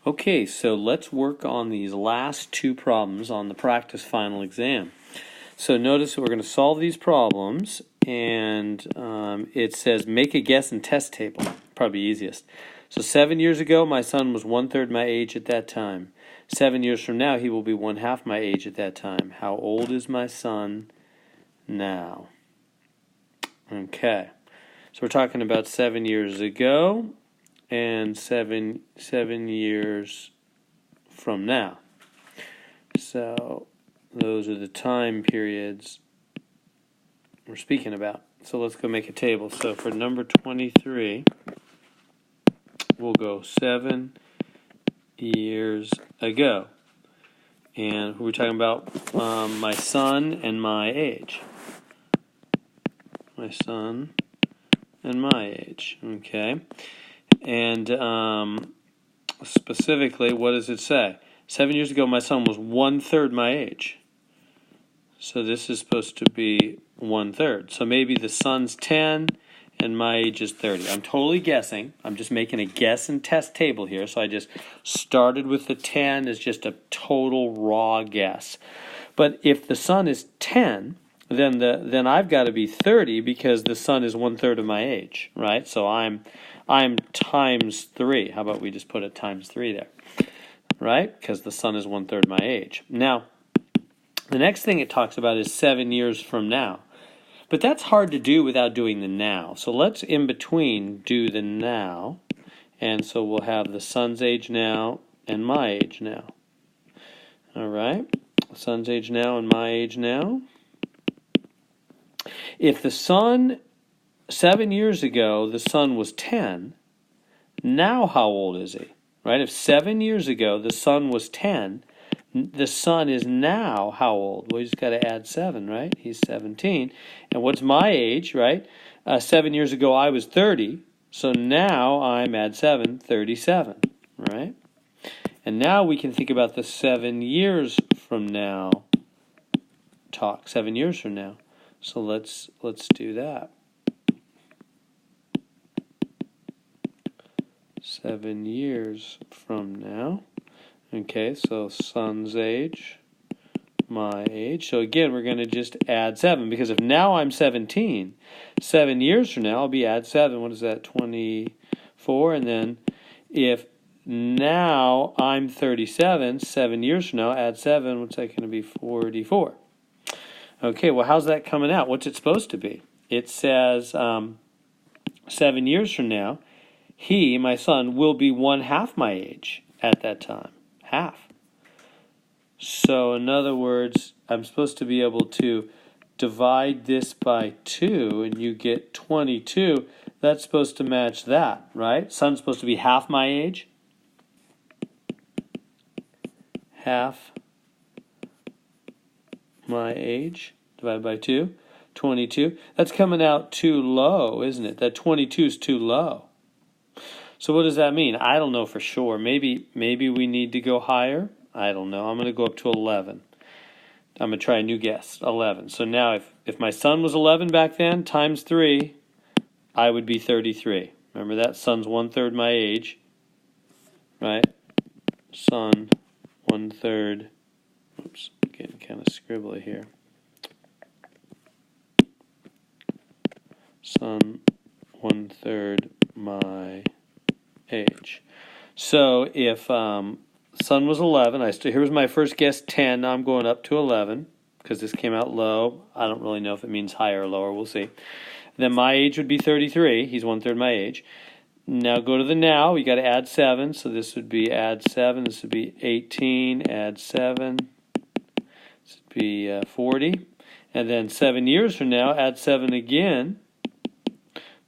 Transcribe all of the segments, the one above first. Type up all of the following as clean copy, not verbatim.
Okay, so let's work on these last two problems on the practice final exam. So notice we're going to solve these problems, and it says make a guess and test table. Probably easiest. So 7 years ago, my son was 1/3 my age at that time. 7 years from now, he will be 1/2 my age at that time. How old is my son now? Okay, so we're talking about 7 years ago and seven years from now. So those are the time periods we're speaking about. So let's go make a table. So for number 23, we'll go 7 years ago. And we're talking about my son and my age. My son and my age. Okay. And specifically, what does it say? 7 years ago, my son was 1/3 my age. So this is supposed to be 1/3. So maybe the son's 10 and my age is 30. I'm totally guessing. I'm just making a guess and test table here. So I just started with the 10 as just a total raw guess. But if the son is 10, then I've got to be 30 because the son is 1/3 of my age, right? So I'm times 3. How about we just put it times 3 there, right? Because the son is 1/3 my age. Now, the next thing it talks about is 7 years from now. But that's hard to do without doing the now. So let's, in between, do the now. And so we'll have the son's age now and my age now. All right? Son's age now and my age now. If the son, 7 years ago, the son was 10, now how old is he? Right? If 7 years ago the son was 10, the son is now how old? Well, you just got to add 7, right? He's 17. And what's my age, right? 7 years ago I was 30, so now I'm at 7, 37, right? And now we can think about the 7 years from now talk, 7 years from now. So let's do that. 7 years from now. Okay, so son's age, my age. So again, we're going to just add 7, because if now I'm 17, 7 years from now I'll be add 7. What is that? 24. And then if now I'm 37, 7 years from now, add 7. What's that going to be? 44. Okay, well, how's that coming out? What's it supposed to be? It says 7 years from now, he, my son, will be 1/2 my age at that time. Half. So, in other words, I'm supposed to be able to divide this by 2, and you get 22. That's supposed to match that, right? Son's supposed to be half my age. Half my age divided by 2, 22. That's coming out too low, isn't it? That 22 is too low. So what does that mean? I don't know for sure. Maybe we need to go higher. I don't know. I'm going to go up to 11. I'm going to try a new guess. 11. So now if my son was 11 back then, times 3, I would be 33. Remember that? Son's 1/3 my age. Right? Son, 1/3. Oops, getting kind of scribbly here. Son, 1/3 my age. So if son was 11, here was my first guess, 10. Now I'm going up to 11 because this came out low. I don't really know if it means higher or lower. We'll see. Then my age would be 33. He's 1/3 my age. Now go to the now. You got to add 7. So this would be add 7. This would be 18. Add 7. This would be 40. And then 7 years from now, add 7 again.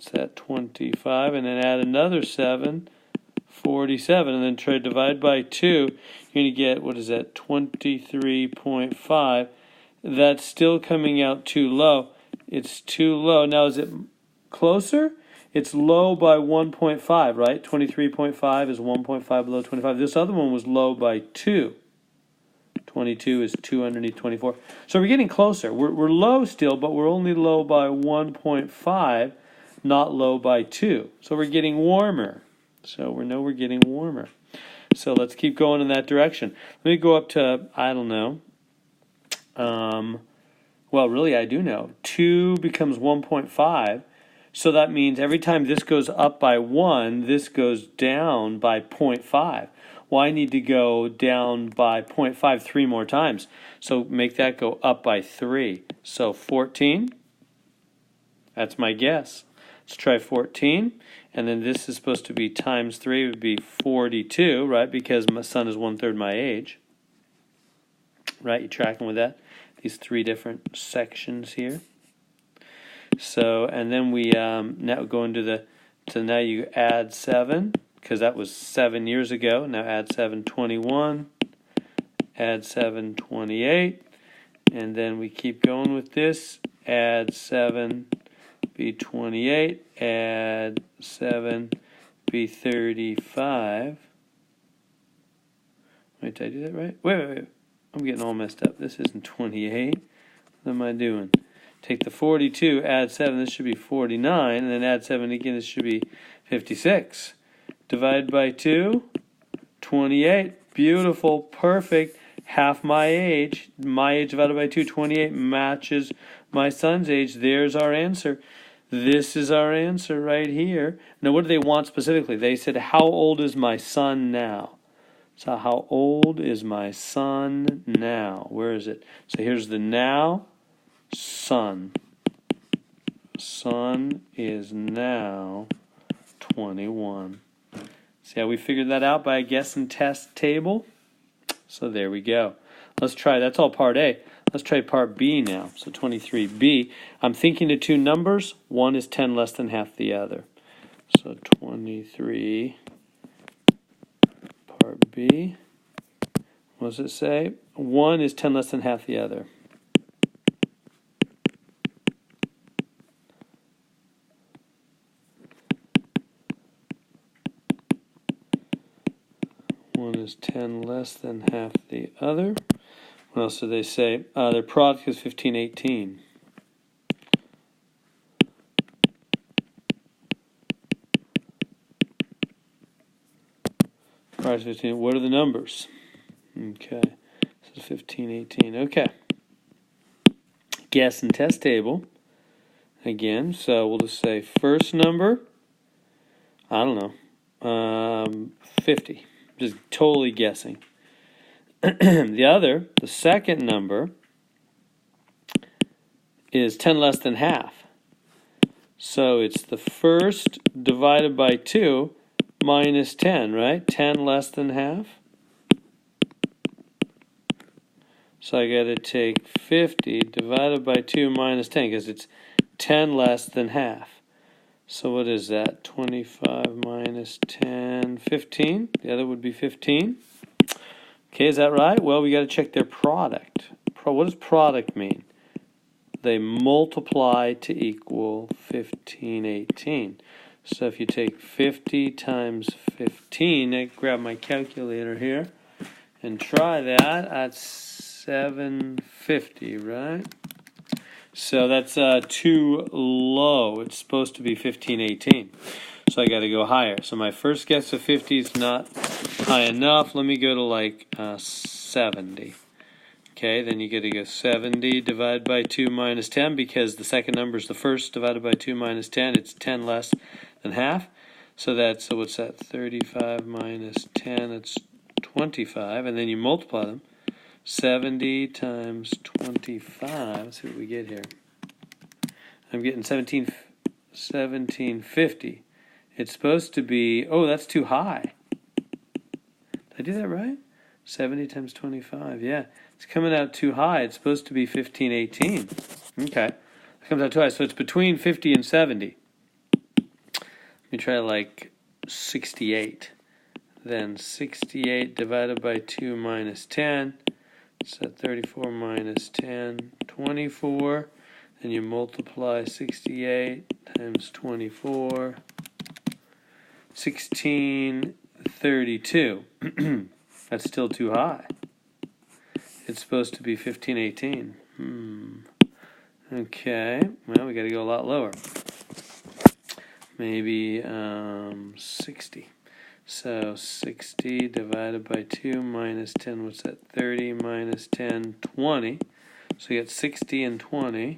It's at 25, and then add another 7, 47, and then try to divide by 2. You're going to get, what is that, 23.5. That's still coming out too low. It's too low. Now, is it closer? It's low by 1.5, right? 23.5 is 1.5 below 25. This other one was low by 2. 22 is 2 underneath 24. So we're getting closer. We're low still, but we're only low by 1.5. Not low by 2. So we're getting warmer. So we know we're getting warmer. So let's keep going in that direction. Let me go up to, I don't know. Well, really, I do know. 2 becomes 1.5. So that means every time this goes up by 1, this goes down by 0.5. Well, I need to go down by 0.5 3 more times. So make that go up by 3. So 14. That's my guess. Let's try 14. And then this is supposed to be times 3 would be 42, right? Because my son is 1/3 my age. Right? You tracking with that? These 3 different sections here. So, and then we now go into so now you add 7, because that was 7 years ago. Now add 7, 21. Add 7, 28. And then we keep going with this. Add 7, be 28. Add 7, be 35. Wait, did I do that right? Wait. I'm getting all messed up. This isn't 28. What am I doing? Take the 42, add 7, this should be 49, and then add 7 again, this should be 56. Divide by 2, 28. Beautiful, perfect, half my age. My age divided by 2, 28, matches my son's age. There's our answer. This is our answer right here. Now, what do they want specifically? They said, how old is my son now? So how old is my son now? Where is it? So here's the now. Son. Son is now 21. See how we figured that out by a guess and test table? So there we go. Let's try, that's all part A. Let's try part B now. So 23B. I'm thinking of 2 numbers. One is 10 less than half the other. So 23, part B. What does it say? 1 is 10 less than half the other. One is 10 less than half the other. What else do they say? Their product is 1518. Product 15. What are the numbers? Okay, this is 1518. Okay. Guess and test table. Again, so we'll just say first number, I don't know, 50. Just totally guessing. The second number, is 10 less than half. So it's the first divided by 2 minus 10, right? 10 less than half. So I got to take 50 divided by 2 minus 10 because it's 10 less than half. So what is that? 25 minus 10, 15. The other would be 15. Okay, is that right? Well, we got to check their product. What does product mean? They multiply to equal 1518. So if you take 50 times 15, I grab my calculator here and try that. That's 750, right? So that's too low. It's supposed to be 1518. So I got to go higher. So my first guess of 50 is not high enough. Let me go to like 70. Okay, then you got to go 70 divided by 2 minus 10 because the second number is the first divided by 2 minus 10. It's 10 less than half. So what's that? 35 minus 10, it's 25. And then you multiply them. 70 times 25. Let's see what we get here. I'm getting 1750. It's supposed to be, oh, that's too high. Did I do that right? 70 times 25, yeah. It's coming out too high. It's supposed to be 1518. Okay. It comes out too high. So it's between 50 and 70. Let me try like 68. Then 68 divided by 2 minus 10. So 34 minus 10, 24. Then you multiply 68 times 24. 1632. That's still too high. It's supposed to be 1518. Okay. Well, we got to go a lot lower. Maybe 60. So 60 divided by 2 minus 10, what's that? 30 minus 10, 20. So you got 60 and 20.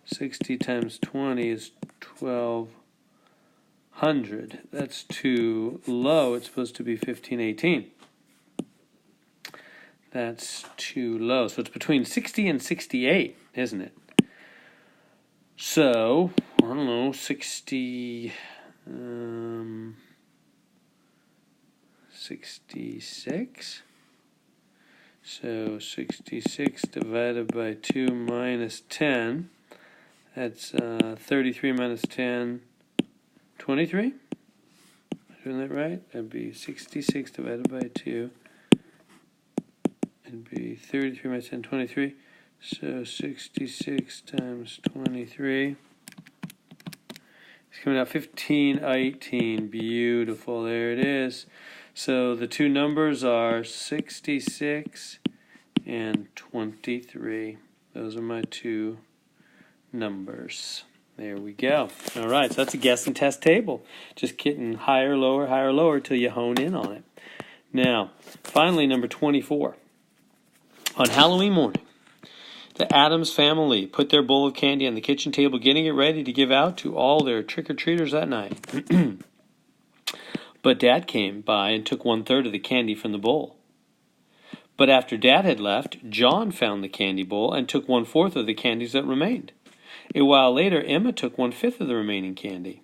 60 times 20 is 1200. That's too low. It's supposed to be 1518. That's too low. So it's between 60 and 68, isn't it? So, I don't know, 66? So 66 divided by 2 minus 10, that's 33 minus 10, 23? Am I doing that right? That'd be 66 divided by 2. It'd be 33 minus 10, 23. So 66 times 23. It's coming out 1518. Beautiful. There it is. So the two numbers are 66 and 23. Those are my two numbers. There we go. All right, so that's a guess and test table. Just getting higher, lower till you hone in on it. Now, finally, number 24. On Halloween morning, the Addams family put their bowl of candy on the kitchen table, getting it ready to give out to all their trick-or-treaters that night. But Dad came by and took 1/3 of the candy from the bowl. But after Dad had left, John found the candy bowl and took 1/4 of the candies that remained. A while later, Emma took 1/5 of the remaining candy.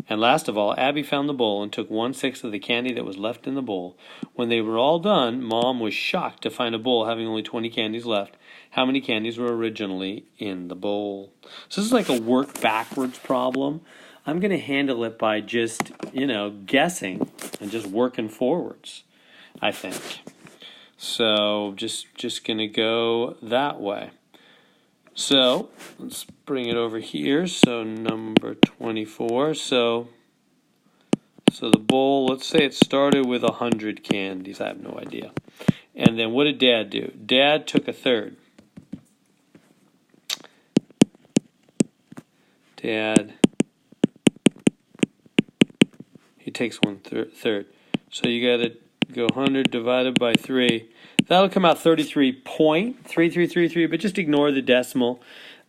And last of all, Abby found the bowl and took 1/6 of the candy that was left in the bowl. When they were all done, Mom was shocked to find a bowl having only 20 candies left. How many candies were originally in the bowl? So this is like a work backwards problem. I'm going to handle it by just, guessing and just working forwards, I think. So just going to go that way. So let's bring it over here. So number 24. So the bowl, let's say it started with 100 candies. I have no idea. And then what did Dad do? Dad took 1/3. Dad, he takes 1/3. So you got to go 100 divided by 3. That'll come out 33.3333, but just ignore the decimal.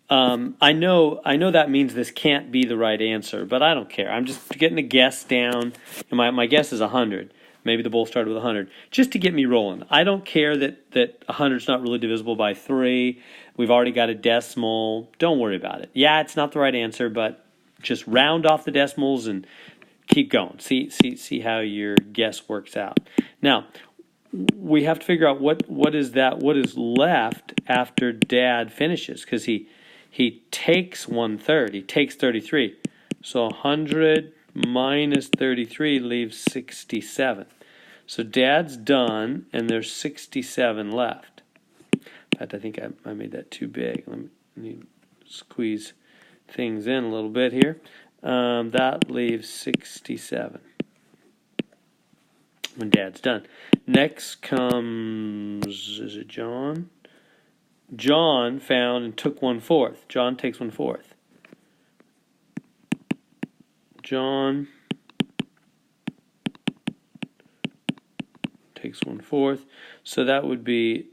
I know that means this can't be the right answer, but I don't care. I'm just getting a guess down. And my guess is 100. Maybe the bowl started with 100. Just to get me rolling. I don't care that 100 is not really divisible by 3. We've already got a decimal. Don't worry about it. Yeah, it's not the right answer, but just round off the decimals and keep going. See how your guess works out. Now, we have to figure out what is left after Dad finishes, because he takes 1/3. He takes 33. So 100 minus 33 leaves 67. So Dad's done, and there's 67 left. In fact, I think I made that too big. Let me squeeze things in a little bit here. That leaves 67 when Dad's done. Next comes, is it John? John found and took 1/4. John takes 1/4. John takes 1/4. So that would be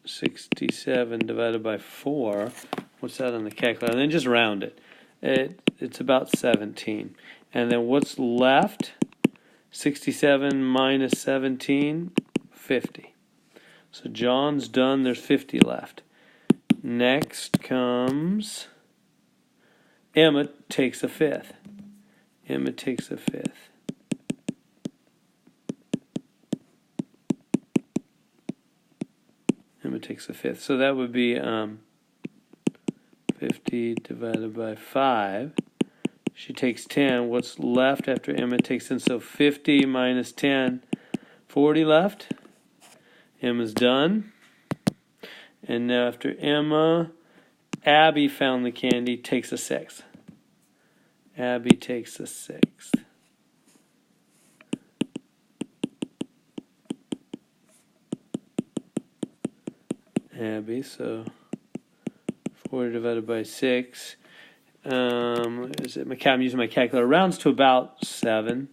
67 divided by 4. What's that on the calculator? And then just round it. It's about 17. And then what's left? 67 minus 17, 50. So John's done. There's 50 left. Next comes Emma takes 1/5. Emma takes 1/5. Emma takes 1/5. So that would be 50 divided by 5. She takes 10. What's left after Emma takes 10? So 50 minus 10, 40 left. Emma's done. And now after Emma, Abby found the candy, takes 1/6. Abby takes 1/6. Abby, so 40 divided by 6. I'm using my calculator. Rounds to about 7.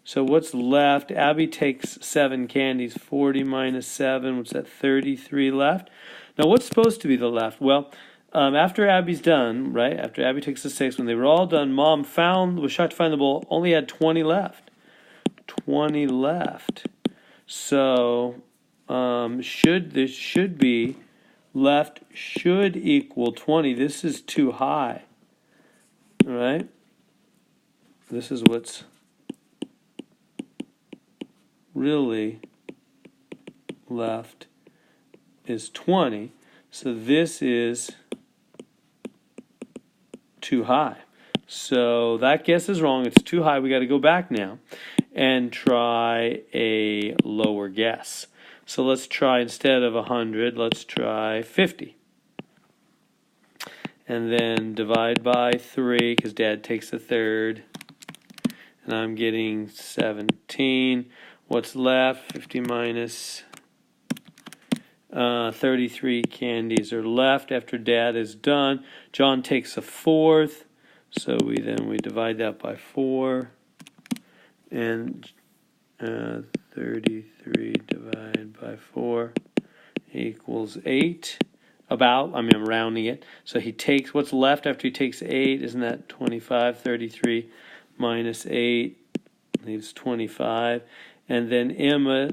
So what's left? Abby takes 7 candies. 40 minus 7, what's that? 33 left. Now what's supposed to be the left? Well, after Abby's done, right? After Abby takes the 6, when they were all done, Mom was shocked to find the bowl only had 20 left. 20 left. So this should be left should equal 20. This is too high. All right? This is what's really left is 20. So this is too high. So that guess is wrong. It's too high. We got to go back now and try a lower guess. So let's try, instead of 100, let's try 50. And then divide by 3, because Dad takes a third. And I'm getting 17. What's left? 50 minus 33 candies are left after Dad is done. John takes a fourth. So we divide that by 4. And 33 divided by 4 equals 8. I'm rounding it. So he takes, what's left after he takes 8? Isn't that 25? 33 minus 8 leaves 25. And then Emma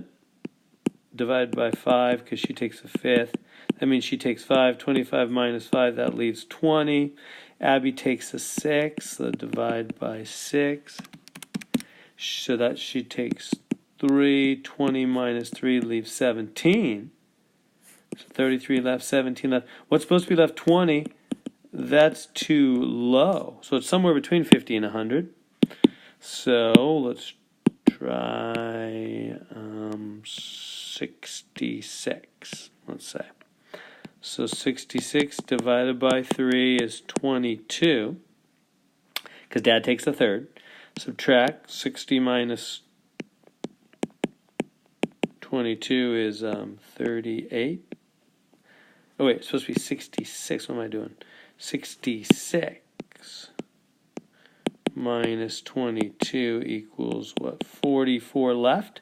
divided by 5, because she takes a fifth. That means she takes 5. 25 minus 5, that leaves 20. Abby takes a 6, so divide by 6. So that she takes 3. 20 minus 3 leaves 17. So 33 left, 17 left. What's supposed to be left? 20. That's too low. So it's somewhere between 50 and 100. So let's try 66, let's say. So 66 divided by 3 is 22, because Dad takes a third. Subtract 60 minus 22 is 38. Oh wait, it's supposed to be 66. What am I doing? 66 minus 22 equals what? 44 left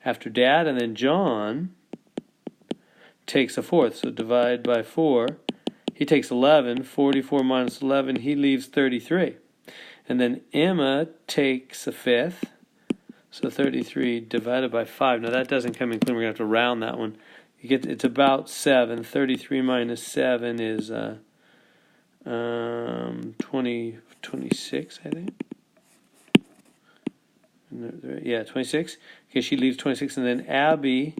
after Dad, and then John takes a fourth. So divide by 4. He takes 11. 44 minus 11, he leaves 33. And then Emma takes a fifth. So 33 divided by 5. Now that doesn't come in clean. We're going to have to round that one. It's about 7. 33 minus 7 is 26, I think. Yeah, 26. Okay, she leaves 26. And then Abby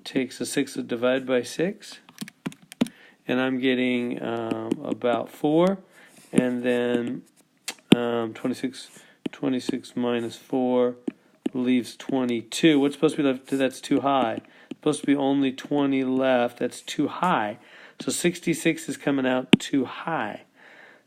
takes a 6 divided by 6. And I'm getting about 4. And then 26 minus 4 leaves 22. What's supposed to be left? That's too high. It's supposed to be only 20 left. That's too high. So 66 is coming out too high.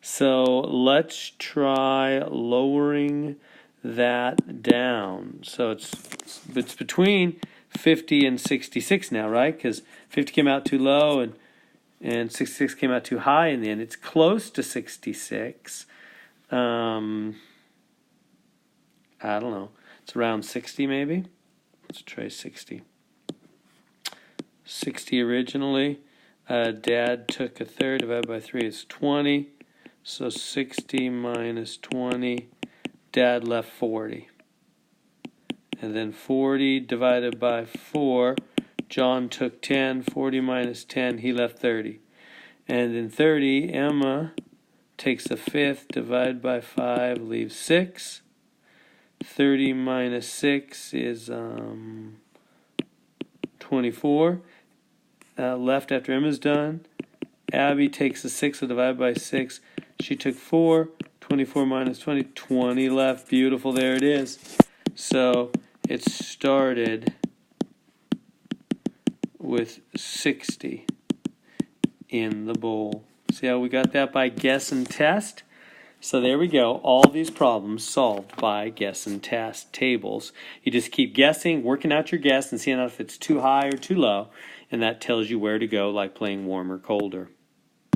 So let's try lowering that down. So it's between 50 and 66 now, right? Because 50 came out too low and 66 came out too high in the end. It's close to 66. I don't know. It's around 60 maybe. Let's try 60. 60 originally. Dad took a third. Divided by 3 is 20. So 60 minus 20. Dad left 40. And then 40 divided by 4. John took 10. 40 minus 10. He left 30. And then 30, Emma takes a fifth. Divided by 5 leaves 6. 30 minus 6 is 24. Left after Emma's done. Abby takes a 6, so divided by 6. She took 4. 24 minus 20. 20 left. Beautiful. There it is. So it started with 60 in the bowl. See how we got that by guess and test? So there we go. All these problems solved by guess and test tables. You just keep guessing, working out your guess, and seeing out if it's too high or too low, and that tells you where to go, like playing warm or colder.